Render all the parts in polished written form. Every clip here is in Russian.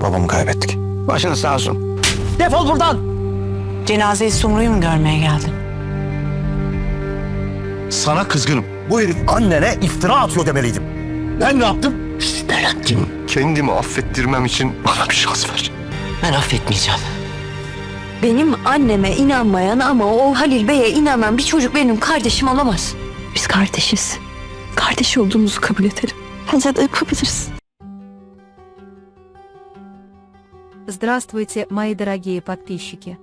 Babamı kaybettik. Başınız sağ olsun. Defol buradan! Cenazeyi Sumru'yu mu görmeye geldin? Sana kızgınım. Bu herif annene iftira atıyor demeliydim. Ben ne yaptım? Selahattin, Kendimi affettirmem için bana bir şans ver. ben affetmeyeceğim. Benim anneme inanmayan ama o Halil Bey'e inanan bir çocuk benim kardeşim olamaz. Biz kardeşiz. Kardeş olduğumuzu kabul edelim. Bence de yapabiliriz. Здравствуйте, мои дорогие подписчики!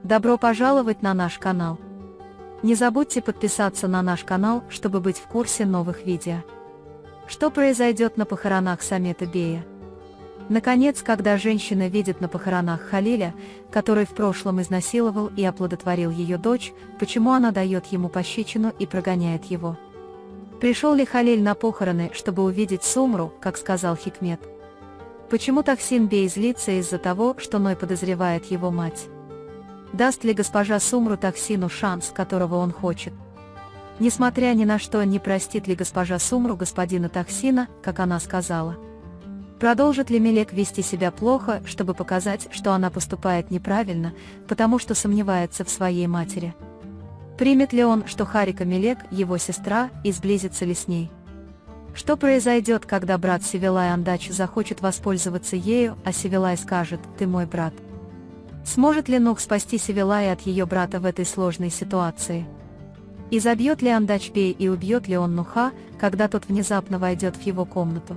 Добро пожаловать на наш канал. Не забудьте подписаться на наш канал, чтобы быть в курсе новых видео. Что произойдет на похоронах Самета Бея? Наконец, когда женщина видит на похоронах Халиля, который в прошлом изнасиловал и оплодотворил ее дочь, почему она дает ему пощечину и прогоняет его? Пришел ли Халиль на похороны, чтобы увидеть Сумру, как сказал Хикмет? Почему Тахсин Бей злится из-за того, что Ной подозревает его мать? Даст ли госпожа Сумру Тахсину шанс, которого он хочет? Несмотря ни на что, не простит ли госпожа Сумру господина Тахсина, как она сказала? Продолжит ли Мелек вести себя плохо, чтобы показать, что она поступает неправильно, потому что сомневается в своей матери? Примет ли он, что Харика Мелек его сестра, и сблизится ли с ней? Что произойдет, когда брат Севилай Андач захочет воспользоваться ею, а Севилай скажет «ты мой брат»? Сможет ли Нух спасти Севилая от ее брата в этой сложной ситуации? Изобьет ли Андач Бей и убьет ли он Нуха, когда тот внезапно войдет в его комнату?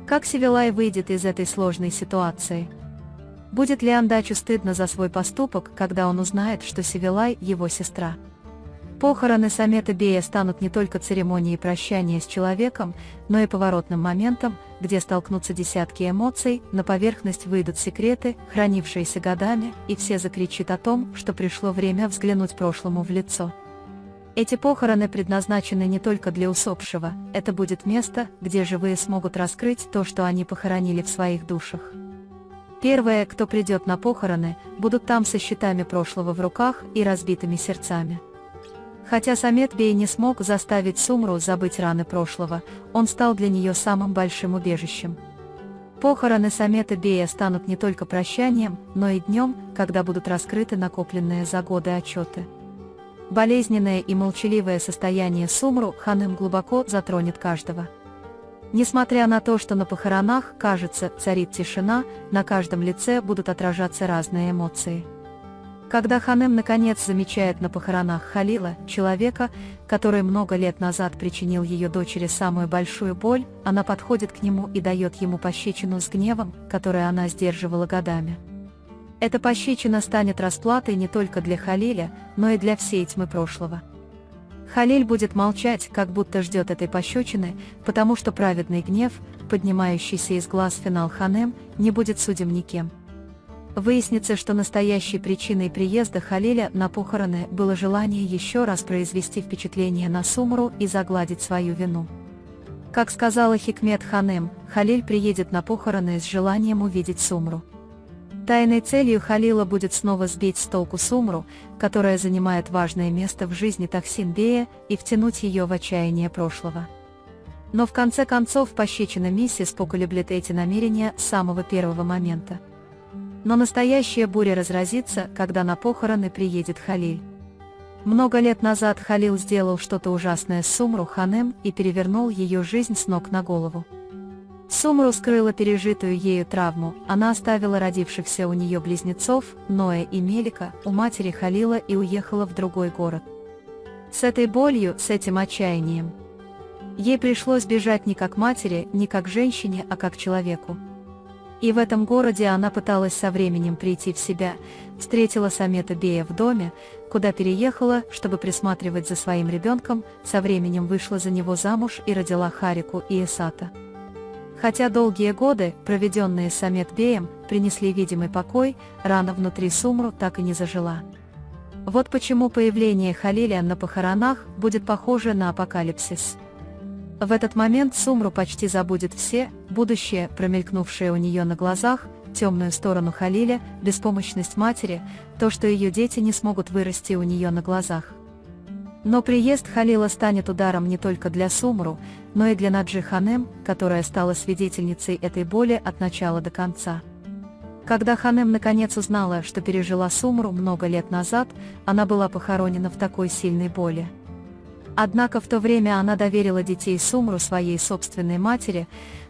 Как Севилай выйдет из этой сложной ситуации? Будет ли Андачу стыдно за свой поступок, когда он узнает, что Севилай – его сестра? Похороны Самета Бея станут не только церемонией прощания с человеком, но и поворотным моментом, где столкнутся десятки эмоций, на поверхность выйдут секреты, хранившиеся годами, и все закричат о том, что пришло время взглянуть прошлому в лицо. Эти похороны предназначены не только для усопшего, это будет место, где живые смогут раскрыть то, что они похоронили в своих душах. Первые, кто придет на похороны, будут там со щитами прошлого в руках и разбитыми сердцами. Хотя Самет Бей не смог заставить Сумру забыть раны прошлого, он стал для нее самым большим убежищем. Похороны Самета Бея станут не только прощанием, но и днем, когда будут раскрыты накопленные за годы отчеты. Болезненное и молчаливое состояние Сумру Ханым глубоко затронет каждого. Несмотря на то, что на похоронах, кажется, царит тишина, на каждом лице будут отражаться разные эмоции. Когда Ханым наконец замечает на похоронах Халила, человека, который много лет назад причинил ее дочери самую большую боль, она подходит к нему и дает ему пощечину с гневом, который она сдерживала годами. Эта пощечина станет расплатой не только для Халиля, но и для всей тьмы прошлого. Халиль будет молчать, как будто ждет этой пощечины, потому что праведный гнев, поднимающийся из глаз Финал Ханым, не будет судим никем. Выяснится, что настоящей причиной приезда Халиля на похороны было желание еще раз произвести впечатление на Сумру и загладить свою вину. Как сказала Хикмет Ханым, Халиль приедет на похороны с желанием увидеть Сумру. Тайной целью Халила будет снова сбить с толку Сумру, которая занимает важное место в жизни Тахсин Бея, и втянуть ее в отчаяние прошлого. Но в конце концов пощечина миссис поколеблет эти намерения с самого первого момента. Но настоящая буря разразится, когда на похороны приедет Халиль. Много лет назад Халил сделал что-то ужасное с Сумру Ханым и перевернул ее жизнь с ног на голову. Сумру скрыла пережитую ею травму, она оставила родившихся у нее близнецов, Ноя и Мелика, у матери Халила и уехала в другой город. С этой болью, с этим отчаянием. Ей пришлось бежать не как матери, не как женщине, а как человеку. И в этом городе она пыталась со временем прийти в себя, встретила Самета Бея в доме, куда переехала, чтобы присматривать за своим ребенком, со временем вышла за него замуж и родила Харику и Эсата. Хотя долгие годы, проведенные с Самет Беем, принесли видимый покой, рана внутри Сумру так и не зажила. Вот почему появление Халиля на похоронах будет похоже на апокалипсис. В этот момент Сумру почти забудет все, будущее, промелькнувшее у нее на глазах, темную сторону Халиля, беспомощность матери, то, что ее дети не смогут вырасти у нее на глазах. Но приезд Халила станет ударом не только для Сумру, но и для Наджи Ханем, которая стала свидетельницей этой боли от начала до конца. Когда Ханем наконец узнала, что пережила Сумру много лет назад, она была похоронена в такой сильной боли. Однако в то время она доверила детей Сумру своей собственной матери,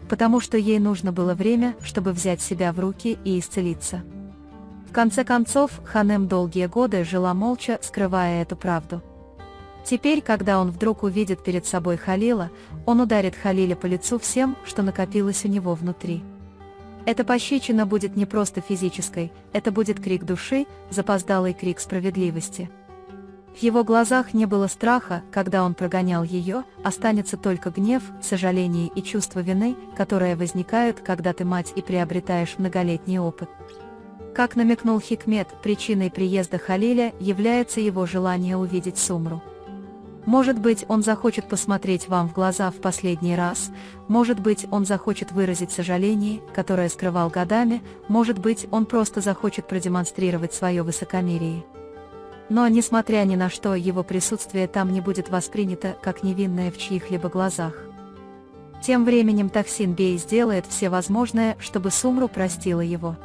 потому что ей нужно было время, чтобы взять себя в руки и исцелиться. В конце концов, Ханем долгие годы жила молча, скрывая эту правду. Теперь, когда он вдруг увидит перед собой Халила, он ударит Халиля по лицу всем, что накопилось у него внутри. Эта пощечина будет не просто физической, это будет крик души, запоздалый крик справедливости. В его глазах не было страха, когда он прогонял ее, останется только гнев, сожаление и чувство вины, которые возникают, когда ты мать и приобретаешь многолетний опыт. Как намекнул Хикмет, причиной приезда Халиля является его желание увидеть Сумру. Может быть, он захочет посмотреть вам в глаза в последний раз, может быть, он захочет выразить сожаление, которое скрывал годами, может быть, он просто захочет продемонстрировать свое высокомерие. Но, несмотря ни на что, его присутствие там не будет воспринято как невинное в чьих-либо глазах. Тем временем Тахсин Бей сделает все возможное, чтобы Сумру простила его.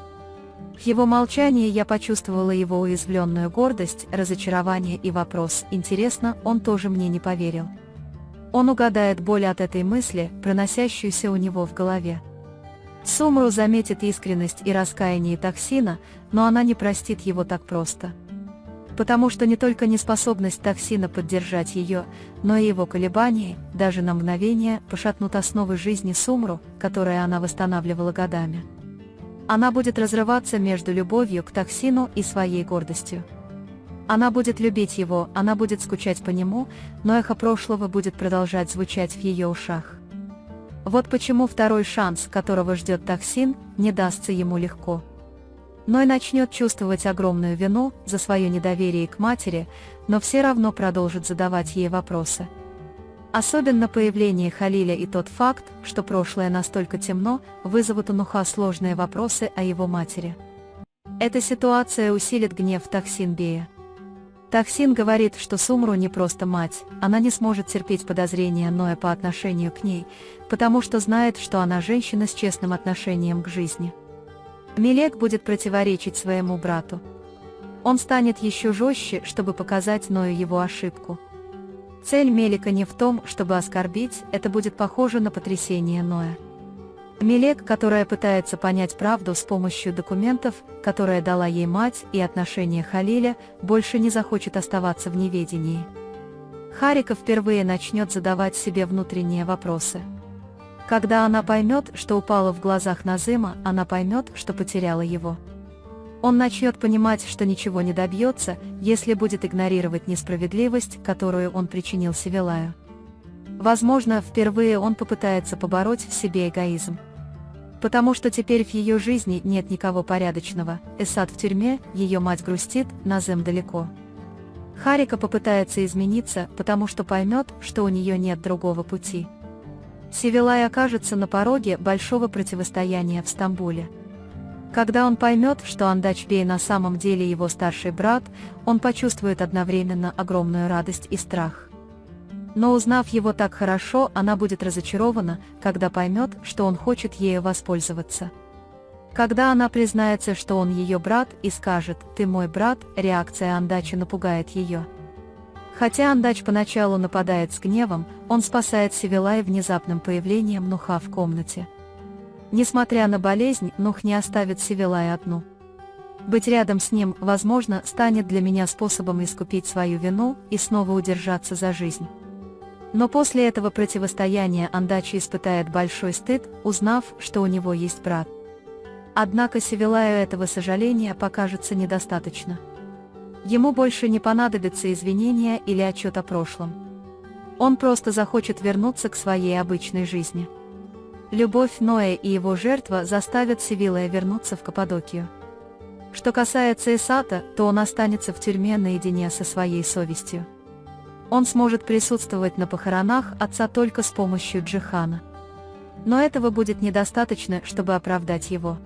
В его молчании я почувствовала его уязвленную гордость, разочарование и вопрос: интересно, он тоже мне не поверил. Он угадает боль от этой мысли, проносящуюся у него в голове. Сумру заметит искренность и раскаяние Тахсина, но она не простит его так просто. Потому что не только неспособность Тахсина поддержать ее, но и его колебания, даже на мгновение, пошатнут основы жизни Сумру, которые она восстанавливала годами. Она будет разрываться между любовью к Тахсину и своей гордостью. Она будет любить его, она будет скучать по нему, но эхо прошлого будет продолжать звучать в ее ушах. Вот почему второй шанс, которого ждет Тахсин, не дастся ему легко. Ной начнет чувствовать огромную вину за свое недоверие к матери, но все равно продолжит задавать ей вопросы. Особенно появление Халиля и тот факт, что прошлое настолько темно, вызовут у Нуха сложные вопросы о его матери. Эта ситуация усилит гнев Тахсин Бея. Тахсин говорит, что Сумру не просто мать, она не сможет терпеть подозрения Ноя по отношению к ней, потому что знает, что она женщина с честным отношением к жизни. Мелек будет противоречить своему брату. Он станет еще жестче, чтобы показать Ною его ошибку. Цель Мелека не в том, чтобы оскорбить, это будет похоже на потрясение Ноя. Мелек, которая пытается понять правду с помощью документов, которые дала ей мать, и отношения Халиля, больше не захочет оставаться в неведении. Харика впервые начнет задавать себе внутренние вопросы. Когда она поймет, что упала в глазах Назыма, она поймет, что потеряла его. Он начнет понимать, что ничего не добьется, если будет игнорировать несправедливость, которую он причинил Севилаю. Возможно, впервые он попытается побороть в себе эгоизм. Потому что теперь в ее жизни нет никого порядочного, Эсад в тюрьме, ее мать грустит, Назым далеко. Харика попытается измениться, потому что поймет, что у нее нет другого пути. Севилай окажется на пороге большого противостояния в Стамбуле. Когда он поймет, что Андачбей на самом деле его старший брат, он почувствует одновременно огромную радость и страх. Но узнав его так хорошо, она будет разочарована, когда поймет, что он хочет ею воспользоваться. Когда она признается, что он ее брат, и скажет «ты мой брат», реакция Андача напугает ее. Хотя Андач поначалу нападает с гневом, он спасает Севилай внезапным появлением Нуха в комнате. Несмотря на болезнь, Нух не оставит Севилай одну. Быть рядом с ним, возможно, станет для меня способом искупить свою вину и снова удержаться за жизнь. Но после этого противостояния Андачи испытает большой стыд, узнав, что у него есть брат. Однако Севилаю этого сожаления покажется недостаточно. Ему больше не понадобятся извинения или отчет о прошлом. Он просто захочет вернуться к своей обычной жизни. Любовь Ноя и его жертва заставят Севилая вернуться в Каппадокию. Что касается Эсата, то он останется в тюрьме наедине со своей совестью. Он сможет присутствовать на похоронах отца только с помощью Джихана. Но этого будет недостаточно, чтобы оправдать его.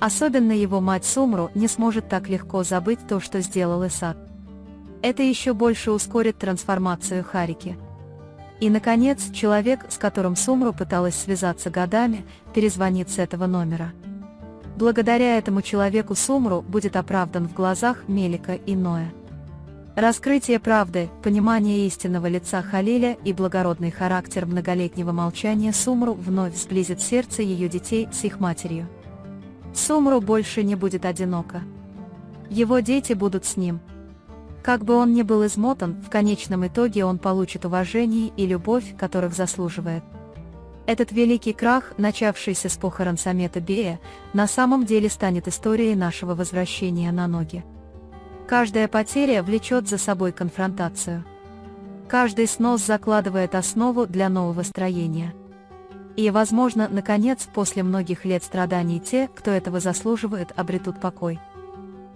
Особенно его мать Сумру не сможет так легко забыть то, что сделал Эсат. Это еще больше ускорит трансформацию Харики. И, наконец, человек, с которым Сумру пыталась связаться годами, перезвонит с этого номера. Благодаря этому человеку Сумру будет оправдан в глазах Мелика и Ноя. Раскрытие правды, понимание истинного лица Халиля и благородный характер многолетнего молчания Сумру вновь сблизит сердце ее детей с их матерью. Сумру больше не будет одиноко. Его дети будут с ним. Как бы он ни был измотан, в конечном итоге он получит уважение и любовь, которых заслуживает. Этот великий крах, начавшийся с похорон Самета Бея, на самом деле станет историей нашего возвращения на ноги. Каждая потеря влечет за собой конфронтацию. Каждый снос закладывает основу для нового строения. И, возможно, наконец, после многих лет страданий те, кто этого заслуживает, обретут покой.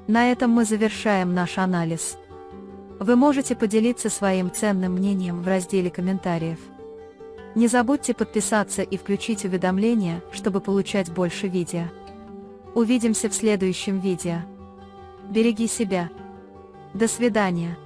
На этом мы завершаем наш анализ. Вы можете поделиться своим ценным мнением в разделе комментариев. Не забудьте подписаться и включить уведомления, чтобы получать больше видео. Увидимся в следующем видео. Береги себя. До свидания.